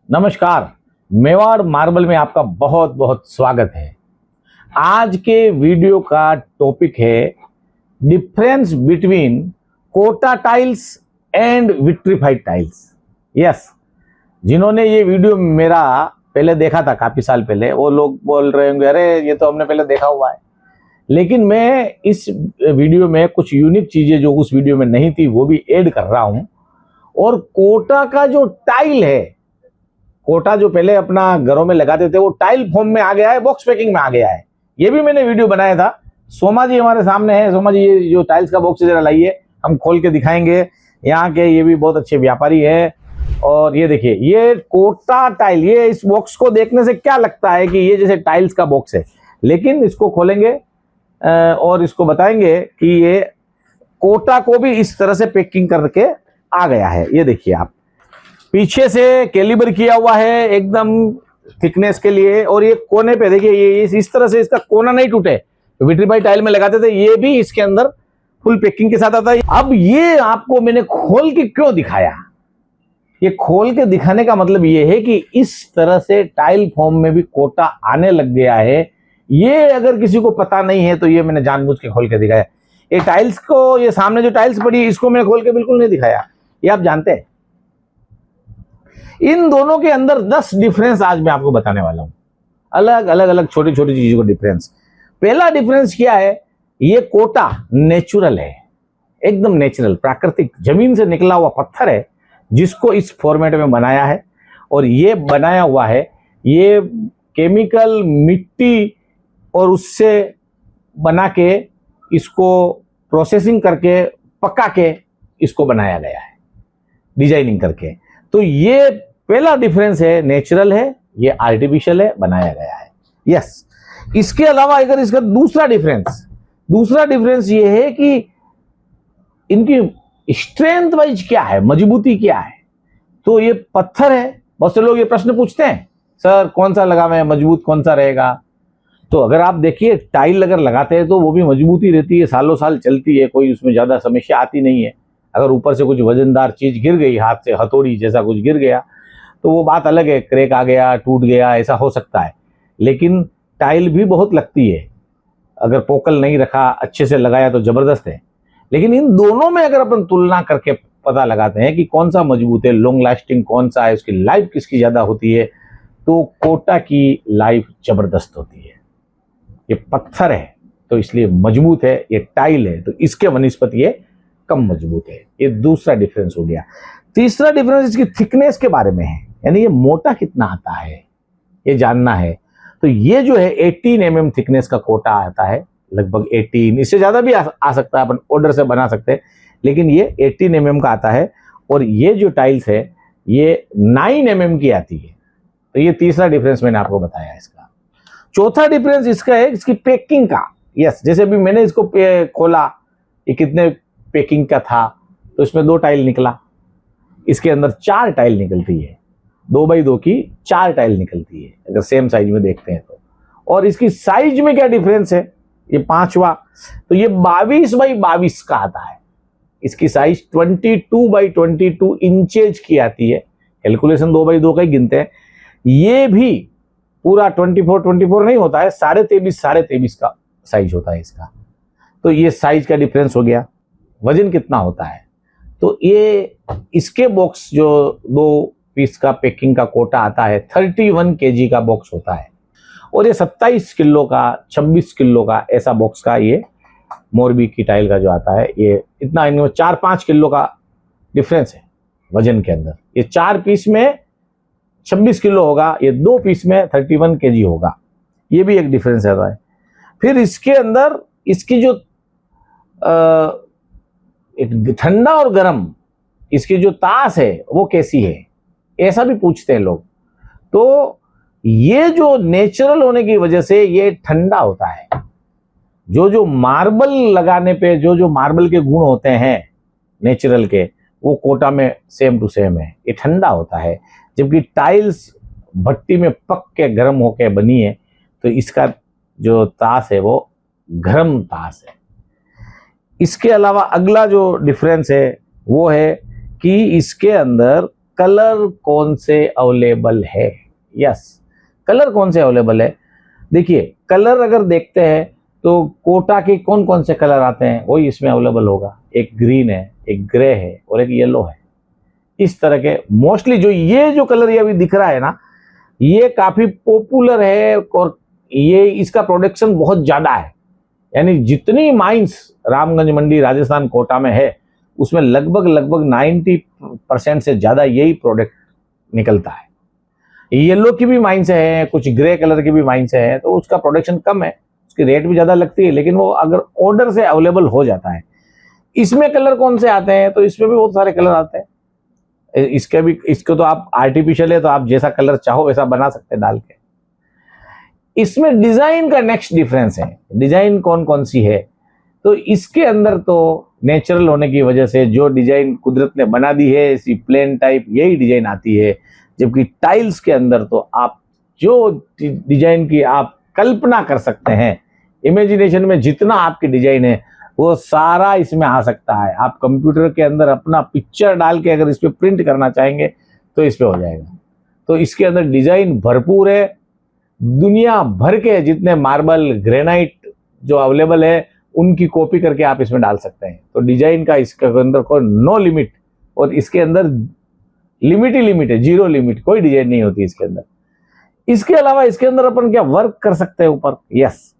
नमस्कार। मेवाड़ मार्बल में आपका बहुत बहुत स्वागत है। आज के वीडियो का टॉपिक है difference between Kota tiles and vitrified tiles. Yes, जिन्होंने ये वीडियो मेरा पहले देखा था काफी साल पहले, वो लोग बोल रहे होंगे अरे ये तो हमने पहले देखा हुआ है। लेकिन मैं इस वीडियो में कुछ यूनिक चीजें जो उस वीडियो में नहीं थी वो भी ऐड कर रहा हूं। और कोटा का जो टाइल है, कोटा जो पहले अपना घरों में लगाते थे वो टाइल फॉर्म में आ गया है, बॉक्स पैकिंग में आ गया है। ये भी मैंने वीडियो बनाया था। सोमा जी हमारे सामने है। सोमा जी, ये जो टाइल्स का बॉक्स जरा लाइए, हम खोल के दिखाएंगे। यहाँ के ये भी बहुत अच्छे व्यापारी है। और ये देखिए, ये कोटा टाइल, ये इस बॉक्स को देखने से क्या लगता है कि ये जैसे टाइल्स का बॉक्स है, लेकिन इसको खोलेंगे और इसको बताएंगे कि ये कोटा को भी इस तरह से पैकिंग करके आ गया है। ये देखिए, आप पीछे से कैलिबर किया हुआ है एकदम थिकनेस के लिए। और ये कोने पे देखिए, ये इस तरह से इसका कोना नहीं टूटे। तो विट्रीफाइड टाइल में लगाते थे, ये भी इसके अंदर फुल पैकिंग के साथ आता है। अब ये आपको मैंने खोल के क्यों दिखाया? ये खोल के दिखाने का मतलब ये है कि इस तरह से टाइल फॉर्म में भी कोटा आने लग गया है। ये अगर किसी को पता नहीं है तो ये मैंने जानबूझ के खोल के दिखाया। ये टाइल्स को, ये सामने जो टाइल्स पड़ी है इसको मैंने खोल के बिल्कुल नहीं दिखाया। ये आप जानते हैं। इन दोनों के अंदर 10 डिफरेंस आज मैं आपको बताने वाला हूं। अलग अलग छोटी छोटी चीजों का डिफरेंस। पहला डिफरेंस क्या है? ये कोटा नेचुरल है, एकदम नेचुरल, प्राकृतिक जमीन से निकला हुआ पत्थर है जिसको इस फॉर्मेट में बनाया है। और ये बनाया हुआ है, ये केमिकल मिट्टी और उससे बना के इसको प्रोसेसिंग करके पका के इसको बनाया गया है, डिजाइनिंग करके। तो ये पहला डिफरेंस है, नेचुरल है, ये आर्टिफिशियल है, बनाया गया है। यस, इसके अलावा अगर इसका दूसरा डिफरेंस ये है कि इनकी स्ट्रेंथ वाइज क्या है, मजबूती क्या है। तो ये पत्थर है। बहुत से लोग ये प्रश्न पूछते हैं, सर कौन सा लगावे, मजबूत कौन सा रहेगा? तो अगर आप देखिए, टाइल अगर लगाते हैं तो वो भी मजबूती रहती है, सालों साल चलती है, कोई उसमें ज्यादा समस्या आती नहीं है। अगर ऊपर से कुछ वजनदार चीज गिर गई, हाथ से हथौड़ी जैसा कुछ गिर गया तो वो बात अलग है, क्रैक आ गया, टूट गया, ऐसा हो सकता है। लेकिन टाइल भी बहुत लगती है, अगर पोकल नहीं रखा, अच्छे से लगाया तो जबरदस्त है। लेकिन इन दोनों में अगर अपन तुलना करके पता लगाते हैं कि कौन सा मजबूत है, लॉन्ग लास्टिंग कौन सा है, उसकी लाइफ किसकी ज्यादा होती है, तो कोटा की लाइफ जबरदस्त होती है। ये पत्थर है तो इसलिए मजबूत है, ये टाइल है तो इसके वनिस्पत ये कम मजबूत है। ये दूसरा डिफरेंस हो गया। तीसरा डिफरेंस इसकी थिकनेस के बारे में है, यानी ये मोटा कितना आता है ये जानना है। तो ये जो है 18 mm थिकनेस का कोटा आता है, लगभग 18, इससे ज्यादा भी आ सकता है, अपन ऑर्डर से बना सकते हैं, लेकिन ये 18 mm का आता है। और ये जो टाइल्स है ये 9 mm की आती है। तो ये तीसरा डिफरेंस मैंने आपको बताया इसका। चौथा डिफरेंस इसका है इसकी पैकिंग का। यस, जैसे अभी मैंने इसको खोला, ये कितने पैकिंग का था, तो इसमें 2 टाइल निकला, इसके अंदर 4 टाइल निकलती है, 2x2 की 4 टाइल निकलती है अगर सेम साइज में देखते हैं तो। और इसकी साइज में क्या डिफरेंस है, ये 5वां, तो ये 22x22 का आता है। इसकी साइज 22x22 इंचेज की आती है। कैलकुलेशन 2x2 का ही गिनते हैं। ये भी पूरा 24x24 नहीं होता है, 23.5x23 का साइज होता है इसका। तो ये साइज का डिफरेंस हो गया। वजन कितना होता है, तो ये इसके बॉक्स जो 2 पीस का पैकिंग का कोटा आता है 31 kg का बॉक्स होता है। और ये 27 किलो का, 26 किलो का ऐसा बॉक्स का ये मोरबी की टाइल का जो आता है, ये इतना, इनमें 4-5 किलो का डिफरेंस है वजन के अंदर। ये 4 पीस में 26 किलो होगा, ये 2 पीस में 31 kg होगा। ये भी एक डिफरेंस आता है। फिर इसके अंदर इसकी जो एक ठंडा और गर्म इसकी जो तास है वो कैसी है, ऐसा भी पूछते हैं लोग। तो ये जो नेचुरल होने की वजह से ये ठंडा होता है। जो मार्बल लगाने पे जो मार्बल के गुण होते हैं नेचुरल के, वो कोटा में सेम टू सेम है, ये ठंडा होता है। जबकि टाइल्स भट्टी में पक के गर्म होके बनी है, तो इसका जो तास है वो गर्म तास है। इसके अलावा अगला जो डिफरेंस है वो है कि इसके अंदर कलर कौन से अवेलेबल है। यस, कलर कौन से अवेलेबल है। देखिए कलर अगर देखते हैं तो कोटा के कौन कौन से कलर आते हैं वही इसमें अवेलेबल होगा। एक ग्रीन है, एक ग्रे है और एक येलो है। इस तरह के मोस्टली जो कलर ये अभी दिख रहा है ना, ये काफी पॉपुलर है और ये इसका प्रोडक्शन बहुत ज्यादा है। यानी जितनी माइंस रामगंज मंडी राजस्थान कोटा में है उसमें लगभग 90% से ज्यादा यही प्रोडक्ट निकलता है। येलो की भी माइंस है, कुछ ग्रे कलर की भी माइंस है, तो उसका प्रोडक्शन कम है, उसकी रेट भी ज्यादा लगती है, लेकिन वो अगर ऑर्डर से अवेलेबल हो जाता है। इसमें कलर कौन से आते हैं, तो इसमें भी बहुत सारे कलर आते हैं। इसको तो आप आर्टिफिशियल है तो आप जैसा कलर चाहो वैसा बना सकते हैं डाल के। इसमें डिजाइन का नेक्स्ट डिफरेंस है। डिजाइन कौन कौन सी है, तो इसके अंदर तो नेचुरल होने की वजह से जो डिजाइन कुदरत ने बना दी है इसी प्लेन टाइप यही डिजाइन आती है। जबकि टाइल्स के अंदर तो आप जो डिजाइन की आप कल्पना कर सकते हैं, इमेजिनेशन में जितना आपकी डिजाइन है वो सारा इसमें आ सकता है। आप कंप्यूटर के अंदर अपना पिक्चर डाल के अगर इस पर प्रिंट करना चाहेंगे तो इस पे हो जाएगा। तो इसके अंदर डिजाइन भरपूर है। दुनिया भर के जितने मार्बल ग्रेनाइट जो अवेलेबल है उनकी कॉपी करके आप इसमें डाल सकते हैं। तो डिजाइन का इसके अंदर कोई नो लिमिट, और इसके अंदर लिमिट ही लिमिट है, जीरो लिमिट, कोई डिजाइन नहीं होती इसके अंदर। इसके अलावा इसके अंदर अपन क्या वर्क कर सकते हैं ऊपर। यस,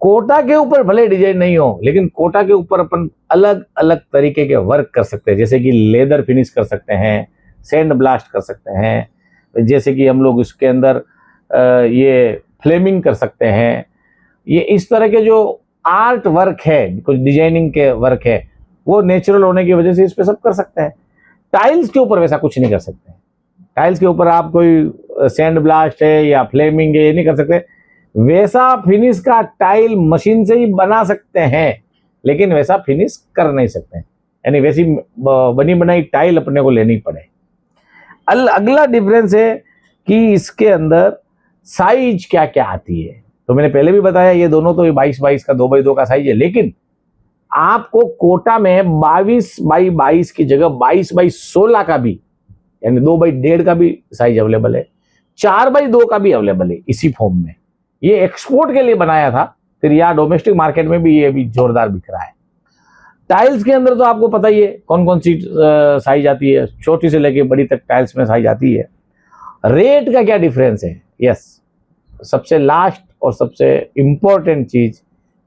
कोटा के ऊपर भले डिजाइन नहीं हो लेकिन कोटा के ऊपर अपन अलग अलग तरीके के वर्क कर सकते हैं। जैसे कि लेदर फिनिश कर सकते हैं, सैंड ब्लास्ट कर सकते हैं, जैसे कि हम लोग इसके अंदर ये फ्लेमिंग कर सकते हैं। ये इस तरह के जो आर्ट वर्क है, कुछ डिजाइनिंग के वर्क है, वो नेचुरल होने की वजह से इस पे सब कर सकते हैं। टाइल्स के ऊपर वैसा कुछ नहीं कर सकते। टाइल्स के ऊपर आप कोई सैंड ब्लास्ट है या फ्लेमिंग है ये नहीं कर सकते। वैसा फिनिश का टाइल मशीन से ही बना सकते हैं लेकिन वैसा फिनिश कर नहीं सकते, यानी वैसी बनी बनाई टाइल अपने को लेनी पड़े। अगला डिफरेंस है कि इसके अंदर साइज क्या क्या आती है। तो मैंने पहले भी बताया ये दोनों तो 22x22 का 2x2 का साइज है, लेकिन आपको कोटा में 22x22 की जगह 22x16 का भी, यानी 2x1.5 का भी साइज अवेलेबल है, 4x2 का भी अवेलेबल है इसी फॉर्म में। ये एक्सपोर्ट के लिए बनाया था, फिर यहाँ डोमेस्टिक मार्केट में भी ये भी जोरदार बिक रहा है। टाइल्स के अंदर तो आपको पता ही है कौन कौन सी साइज आती है, छोटी से लेके बड़ी तक टाइल्स में साइज आती है। रेट का क्या डिफरेंस है। यस, सबसे लास्ट और सबसे इंपॉर्टेंट चीज,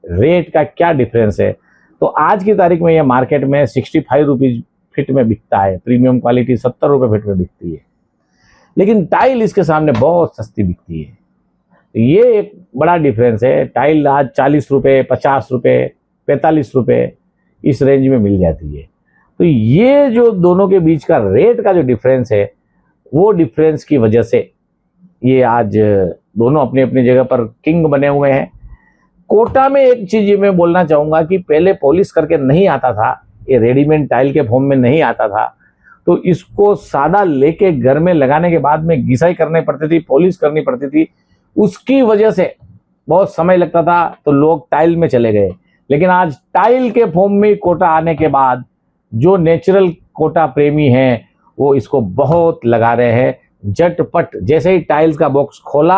रेट का क्या डिफरेंस है। तो आज की तारीख में ये मार्केट में 65 रुपीज फिट में बिकता है, प्रीमियम क्वालिटी 70 रुपये फिट में बिकती है, लेकिन टाइल इसके सामने बहुत सस्ती बिकती है। ये एक बड़ा डिफरेंस है। टाइल आज 40 रुपये, 50 रुपये, 45 रुपये इस रेंज में मिल जाती है। तो ये जो दोनों के बीच का रेट का जो डिफरेंस है, वो डिफरेंस की वजह से ये आज दोनों अपनी अपनी जगह पर किंग बने हुए हैं। कोटा में एक चीज मैं बोलना चाहूंगा कि पहले पॉलिश करके नहीं आता था, ये रेडीमेड टाइल के फॉर्म में नहीं आता था, तो इसको सादा लेके घर में लगाने के बाद में घिसाई करनी पड़ती थी, पॉलिश करनी पड़ती थी, उसकी वजह से बहुत समय लगता था, तो लोग टाइल में चले गए। लेकिन आज टाइल के फॉर्म में कोटा आने के बाद जो नेचुरल कोटा प्रेमी हैं वो इसको बहुत लगा रहे हैं। झटपट जैसे ही टाइल्स का बॉक्स खोला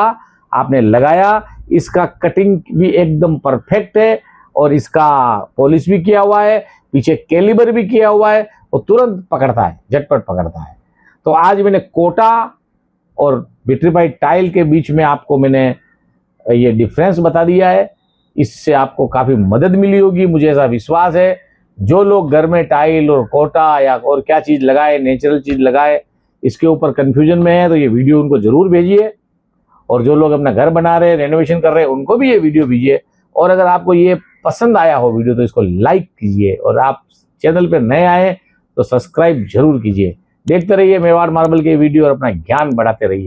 आपने लगाया, इसका कटिंग भी एकदम परफेक्ट है और इसका पॉलिश भी किया हुआ है, पीछे कैलिबर भी किया हुआ है, वो तुरंत पकड़ता है, झटपट पकड़ता है। तो आज मैंने कोटा और विट्रीफाइड टाइल के बीच में आपको मैंने ये डिफरेंस बता दिया है। इससे आपको काफ़ी मदद मिली होगी, मुझे ऐसा विश्वास है। जो लोग घर में टाइल और कोटा या और क्या चीज़ लगाए, नेचुरल चीज़ लगाए, इसके ऊपर कन्फ्यूजन में है तो ये वीडियो उनको ज़रूर भेजिए। और जो लोग अपना घर बना रहे हैं, रेनोवेशन कर रहे हैं, उनको भी ये वीडियो भेजिए। और अगर आपको ये पसंद आया हो वीडियो तो इसको लाइक कीजिए, और आप चैनल पर नए आए तो सब्सक्राइब जरूर कीजिए। देखते रहिए मेवाड़ मार्बल के वीडियो और अपना ज्ञान बढ़ाते रहिए।